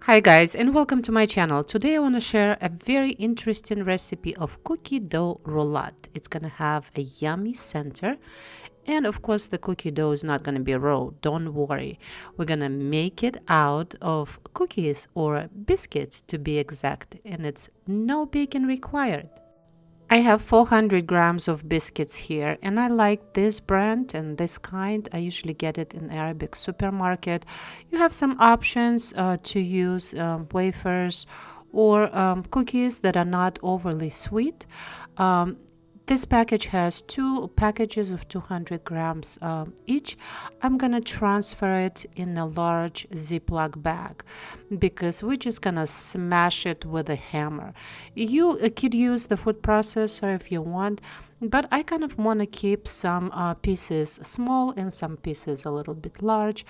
Hi guys, and welcome to my channel. Today I want to share a very interesting recipe of cookie dough roulade. It's gonna have a yummy center, and of course the cookie dough is not gonna be raw. Don't worry, we're gonna make it out of cookies or biscuits to be exact, and it's no baking required. I have 400 grams of biscuits here, and I like this brand and this kind. I usually get it in Arabic supermarket. You have some options to use wafers or cookies that are not overly sweet. Um, this package has two packages of 200 grams each. I'm gonna transfer it in a large Ziploc bag because we're just gonna smash it with a hammer. You could use the food processor if you want, but I kind of want to keep some pieces small and some pieces a little bit large,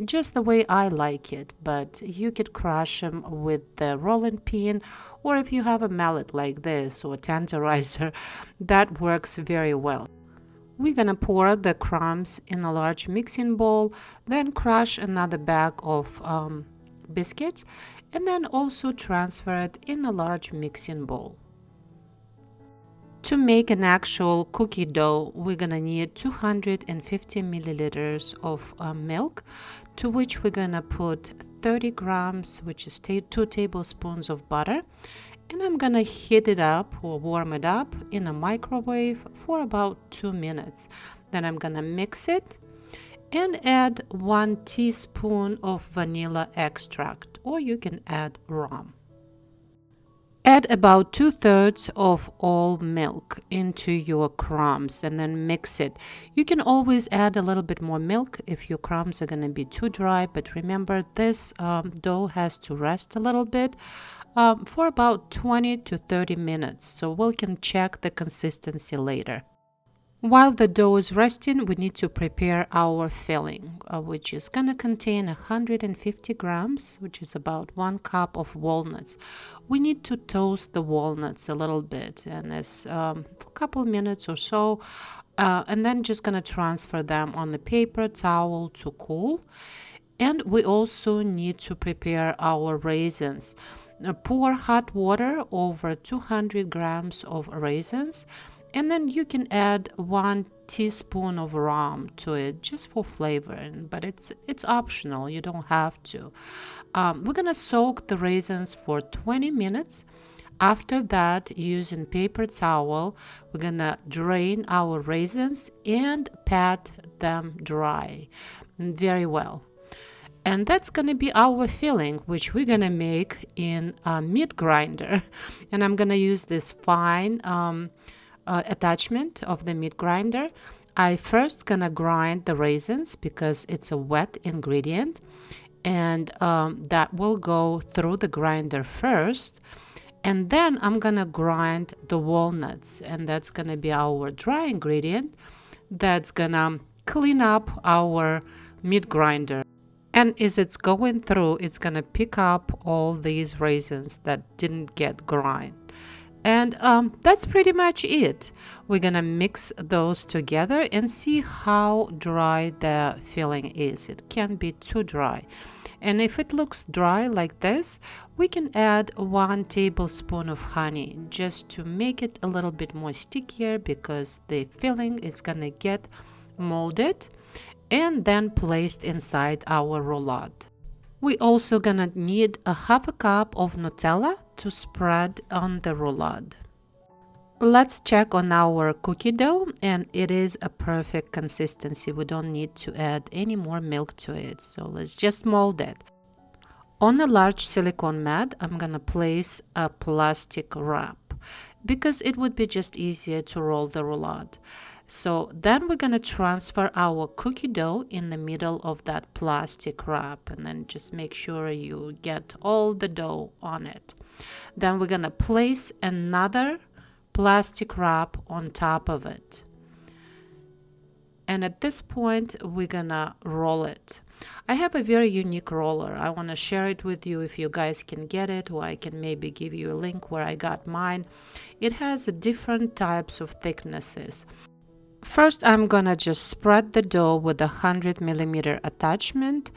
just the way I like it. But you could crush them with the rolling pin, or if you have a mallet like this or tenderizer, that works very well. We're gonna pour the crumbs in a large mixing bowl, then crush another bag of biscuits, and then also transfer it in a large mixing bowl. To make an actual cookie dough, we're gonna need 250 milliliters of milk, to which we're gonna put 30 grams, which is 2 tablespoons of butter, and I'm gonna heat it up or warm it up in a microwave for about 2 minutes. Then I'm gonna mix it and add 1 teaspoon of vanilla extract, or you can add rum. Add about 2/3 of all milk into your crumbs and then mix it. You can always add a little bit more milk if your crumbs are going to be too dry, but remember this dough has to rest a little bit for about 20 to 30 minutes, so we can check the consistency later. While the dough is resting, we need to prepare our filling, which is going to contain 150 grams, which is about 1 cup of walnuts. We need to toast the walnuts a little bit, and it's for a couple minutes or so, and then just going to transfer them on the paper towel to cool. And we also need to prepare our raisins. Pour hot water over 200 grams of raisins, and then you can add 1 teaspoon of rum to it just for flavor, but it's optional, you don't have to. We're gonna soak the raisins for 20 minutes. After that, using paper towel, we're gonna drain our raisins and pat them dry very well. And that's gonna be our filling, which we're gonna make in a meat grinder. And I'm gonna use this fine attachment of the meat grinder. I first gonna grind the raisins because it's a wet ingredient, and that will go through the grinder first, and then I'm gonna grind the walnuts, and that's gonna be our dry ingredient that's gonna clean up our meat grinder. And as it's going through, it's gonna pick up all these raisins that didn't get grind. And that's pretty much it. We're gonna mix those together and see how dry the filling is. It can be too dry. And if it looks dry like this, we can add 1 tablespoon of honey just to make it a little bit more stickier, because the filling is gonna get molded and then placed inside our roulade. We also gonna need a half a cup of Nutella to spread on the roulade. Let's check on our cookie dough, and it is a perfect consistency. We don't need to add any more milk to it, so let's just mold it. On a large silicone mat, I'm gonna place a plastic wrap because it would be just easier to roll the roulade. So then we're gonna transfer our cookie dough in the middle of that plastic wrap, and then just make sure you get all the dough on it. Then we're gonna place another plastic wrap on top of it. And at this point, we're gonna roll it. I have a very unique roller. I want to share it with you if you guys can get it, or I can maybe give you a link where I got mine. It has different types of thicknesses. First, I'm gonna just spread the dough with a 100 millimeter attachment,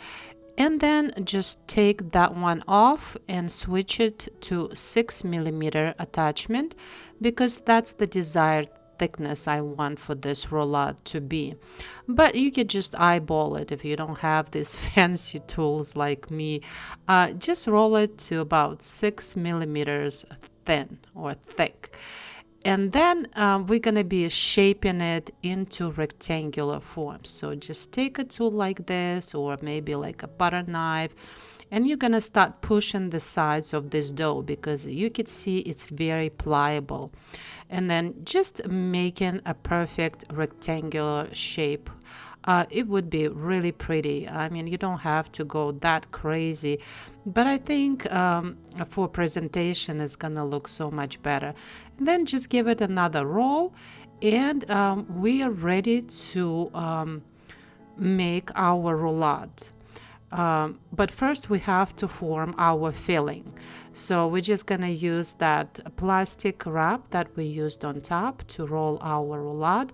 And then just take that one off and switch it to 6 mm attachment, because that's the desired thickness I want for this roulade to be. But you could just eyeball it if you don't have these fancy tools like me. Just roll it to about 6 mm thin or thick. And then we're going to be shaping it into rectangular form. So just take a tool like this, or maybe like a butter knife, and you're going to start pushing the sides of this dough, because you can see it's very pliable. And then just making a perfect rectangular shape. It would be really pretty. I mean, you don't have to go that crazy, but I think for presentation it's gonna look so much better. And then just give it another roll, and we are ready to make our roulade. But first we have to form our filling. So we're just gonna use that plastic wrap that we used on top to roll our roulade.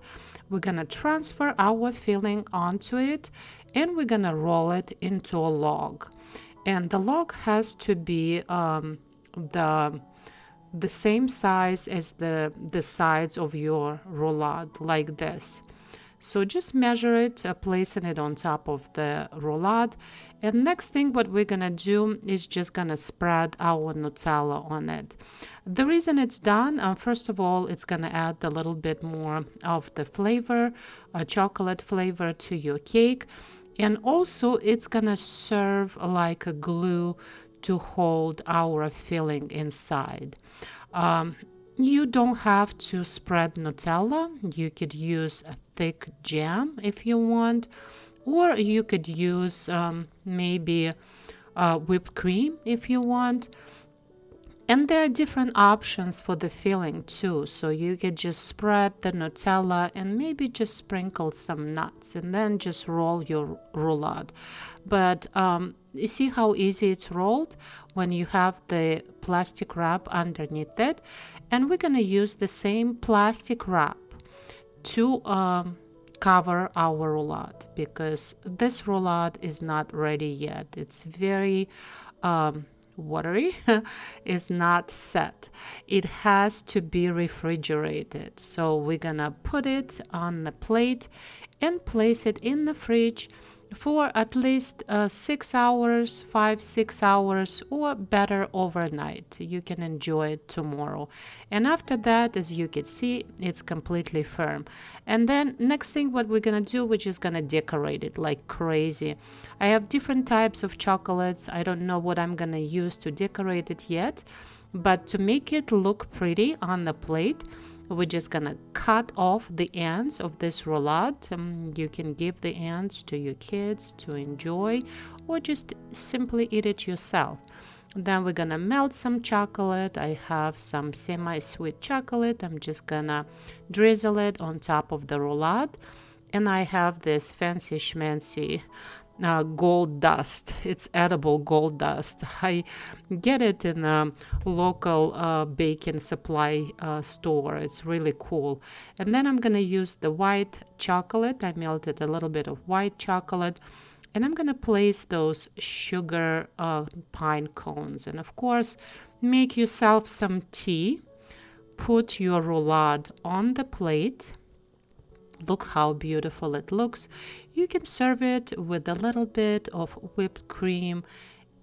We're gonna transfer our filling onto it, and we're gonna roll it into a log. And the log has to be the same size as the sides of your roulade, like this. So just measure it, placing it on top of the roulade. And next thing what we're gonna do is just gonna spread our Nutella on it. The reason it's done, first of all, it's gonna add a little bit more of the flavor, chocolate flavor to your cake. And also it's gonna serve like a glue to hold our filling inside. You don't have to spread Nutella. You could use a thick jam if you want, or you could use maybe whipped cream if you want. And there are different options for the filling too. So you could just spread the Nutella and maybe just sprinkle some nuts, and then just roll your roulade. But you see how easy it's rolled when you have the plastic wrap underneath it. And we're going to use the same plastic wrap to cover our roulade, because this roulade is not ready yet. It's very watery, is not set. It has to be refrigerated. So we're gonna put it on the plate and place it in the fridge for at least 6 hours, 5-6 hours, or better overnight. You can enjoy it tomorrow. And after that, as you can see, it's completely firm. And then next thing what we're gonna do, we're just gonna decorate it like crazy. I have different types of chocolates. I don't know what I'm gonna use to decorate it yet, but to make it look pretty on the plate, we're just gonna cut off the ends of this roulade. You can give the ends to your kids to enjoy, or just simply eat it yourself. Then we're gonna melt some chocolate. I have some semi-sweet chocolate. I'm just gonna drizzle it on top of the roulade. And I have this fancy schmancy gold dust. It's edible gold dust. I get it in a local baking supply store. It's really cool. And then I'm gonna use the white chocolate. I melted a little bit of white chocolate, and I'm gonna place those sugar pine cones. And of course, make yourself some tea. Put your roulade on the plate. Look how beautiful it looks. You can serve it with a little bit of whipped cream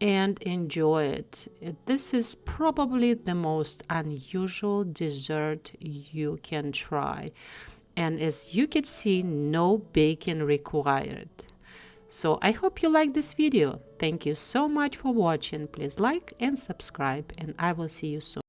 and enjoy it. This is probably the most unusual dessert you can try. And as you can see, no baking required. So I hope you like this video. Thank you so much for watching. Please like and subscribe, and I will see you soon.